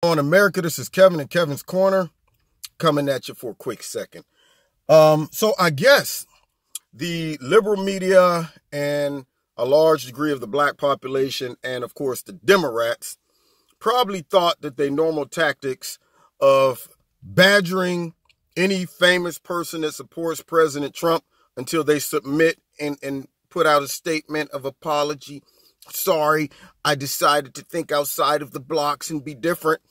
On America, this is Kevin in Kevin's Corner, coming at you for a quick second. So I guess the liberal media and a large degree of the black population and, of course, the Democrats probably thought that their normal tactics of badgering any famous person that supports President Trump until they submit and put out a statement of apology. Sorry, I decided to think outside of the blocks and be different.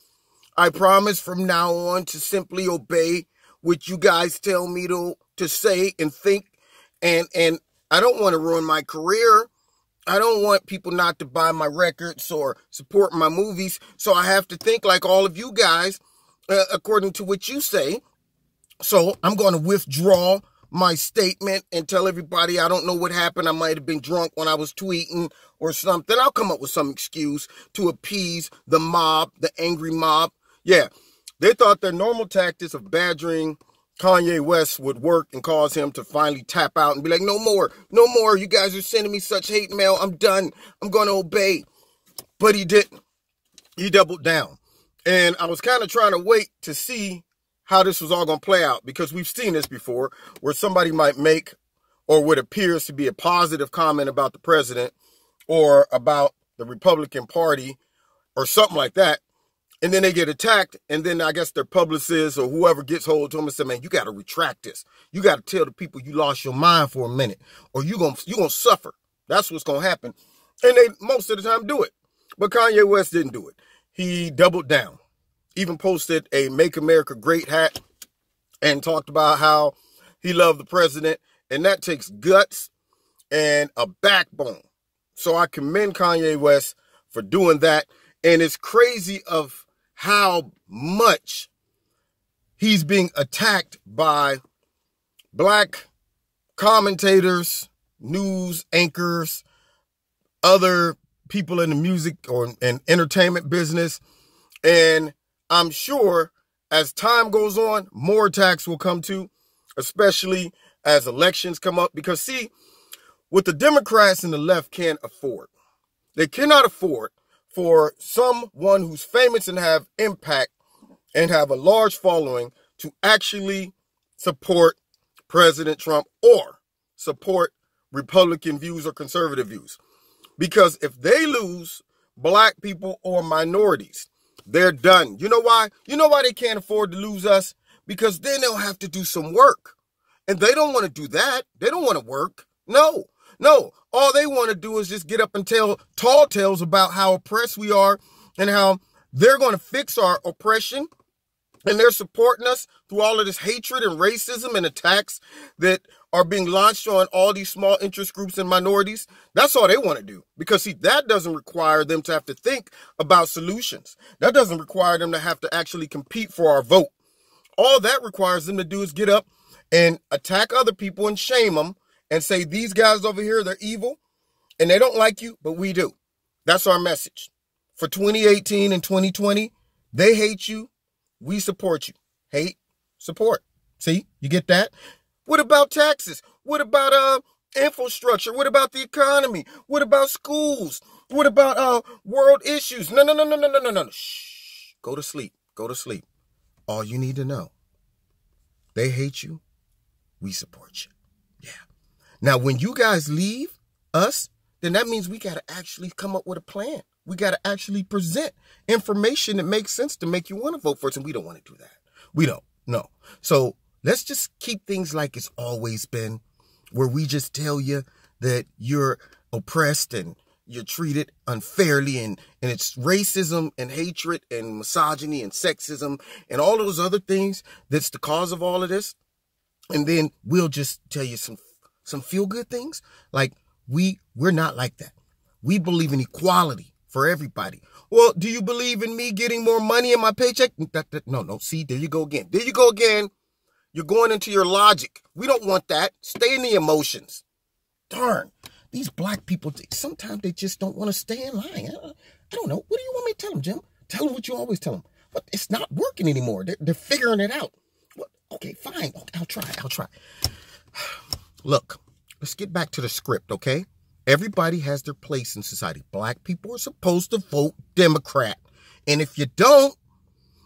I promise from now on to simply obey what you guys tell me to say and think. And I don't want to ruin my career. I don't want people not to buy my records or support my movies. So I have to think like all of you guys, according to what you say. So I'm going to withdraw my statement and tell everybody I don't know what happened. I might have been drunk when I was tweeting or something. I'll come up with some excuse to appease the mob, the angry mob. Yeah, they thought their normal tactics of badgering Kanye West would work and cause him to finally tap out and be like, no more. You guys are sending me such hate mail. I'm done. I'm going to obey. But he didn't. He doubled down. And I was kind of trying to wait to see how this was all going to play out, because we've seen this before where somebody might make or what appears to be a positive comment about the president or about the Republican Party or something like that. And then they get attacked, and then I guess their publicist or whoever gets hold of them and say, man, you got to retract this. You got to tell the people you lost your mind for a minute, or you're gonna suffer. That's what's going to happen. And they most of the time do it. But Kanye West didn't do it. He doubled down. Even posted a Make America Great hat and talked about how he loved the president. And that takes guts and a backbone. So I commend Kanye West for doing that. And it's crazy of how much he's being attacked by black commentators, news anchors, other people in the music and entertainment business. And I'm sure as time goes on, more attacks will come to, especially as elections come up. Because see, what the Democrats and the left can't afford, they cannot afford for someone who's famous and have impact and have a large following to actually support President Trump or support Republican views or conservative views. Because if they lose black people or minorities, they're done. You know why? You know why they can't afford to lose us? Because then they'll have to do some work. And they don't want to do that. They don't want to work. No. All they want to do is just get up and tell tall tales about how oppressed we are and how they're going to fix our oppression. And they're supporting us through all of this hatred and racism and attacks that are being launched on all these small interest groups and minorities. That's all they want to do. Because, see, that doesn't require them to have to think about solutions. That doesn't require them to have to actually compete for our vote. All that requires them to do is get up and attack other people and shame them and say, these guys over here, they're evil and they don't like you, but we do. That's our message. For 2018 and 2020, they hate you. We support you. Hate, support. See, you get that? What about taxes? What about infrastructure? What about the economy? What about schools? What about world issues? No. Shh. Go to sleep. All you need to know, they hate you. We support you. Yeah. Now, when you guys leave us, then that means we got to actually come up with a plan. We got to actually present information that makes sense to make you want to vote for us. And we don't want to do that. We don't. No. So let's just keep things like it's always been, where we just tell you that you're oppressed and you're treated unfairly. And it's racism and hatred and misogyny and sexism and all those other things that's the cause of all of this. And then we'll just tell you some feel-good things. Like we're not like that. We believe in equality for everybody. Well, do you believe in me getting more money in my paycheck? No. See, there you go again. You're going into your logic. We don't want that. Stay in the emotions. Darn. These black people, sometimes they just don't want to stay in line. I don't know. What do you want me to tell them, Jim? Tell them what you always tell them. But it's not working anymore. They're figuring it out. Well, okay, fine. I'll try. Look, let's get back to the script, okay? Everybody has their place in society. Black people are supposed to vote Democrat. And if you don't,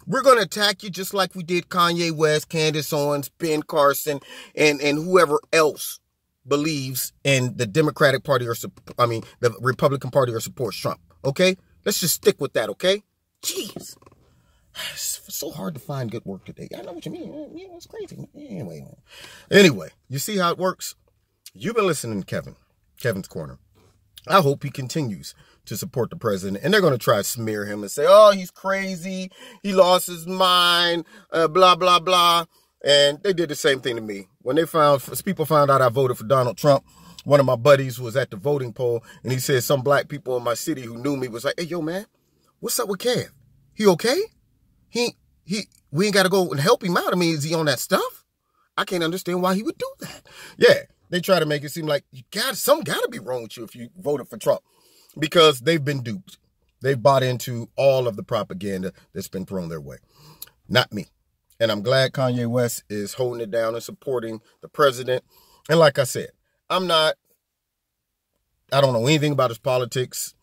We're going to attack you just like we did Kanye West, Candace Owens, Ben Carson, and whoever else believes in the Democratic Party or, the Republican Party or supports Trump. Okay? Let's just stick with that, okay? Jeez. It's so hard to find good work today. I know what you mean. Yeah, it's crazy. Anyway, you see how it works? You've been listening to Kevin's Corner. I hope he continues to support the president. And they're going to try to smear him and say, oh, he's crazy. He lost his mind, blah, blah, blah. And they did the same thing to me. When people found out I voted for Donald Trump, one of my buddies was at the voting poll, and he said some black people in my city who knew me was like, hey, yo, man, what's up with Kev? He okay? We ain't got to go and help him out. I mean, is he on that stuff? I can't understand why he would do that. Yeah, they try to make it seem like something got to be wrong with you if you voted for Trump, because they've been duped. They've bought into all of the propaganda that's been thrown their way. Not me. And I'm glad Kanye West is holding it down and supporting the president. And like I said, I don't know anything about his politics.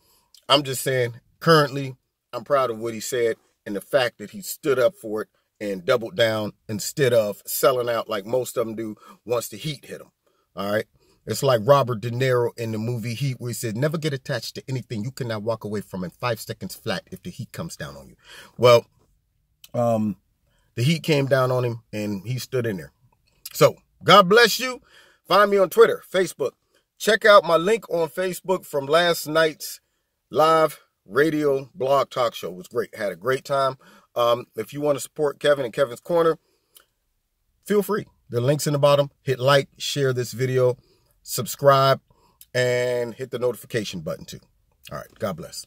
I'm just saying, currently, I'm proud of what he said and the fact that he stood up for it and doubled down instead of selling out like most of them do once the heat hit them. All right? It's like Robert De Niro in the movie Heat, where he said, never get attached to anything you cannot walk away from in 5 seconds flat if the heat comes down on you. Well, the heat came down on him and he stood in there. So, God bless you. Find me on Twitter, Facebook. Check out my link on Facebook from last night's live radio blog talk show. It was great. Had a great time. If you want to support Kevin and Kevin's Corner, feel free. The link's in the bottom. Hit like, share this video, subscribe, and hit the notification button too. All right. God bless.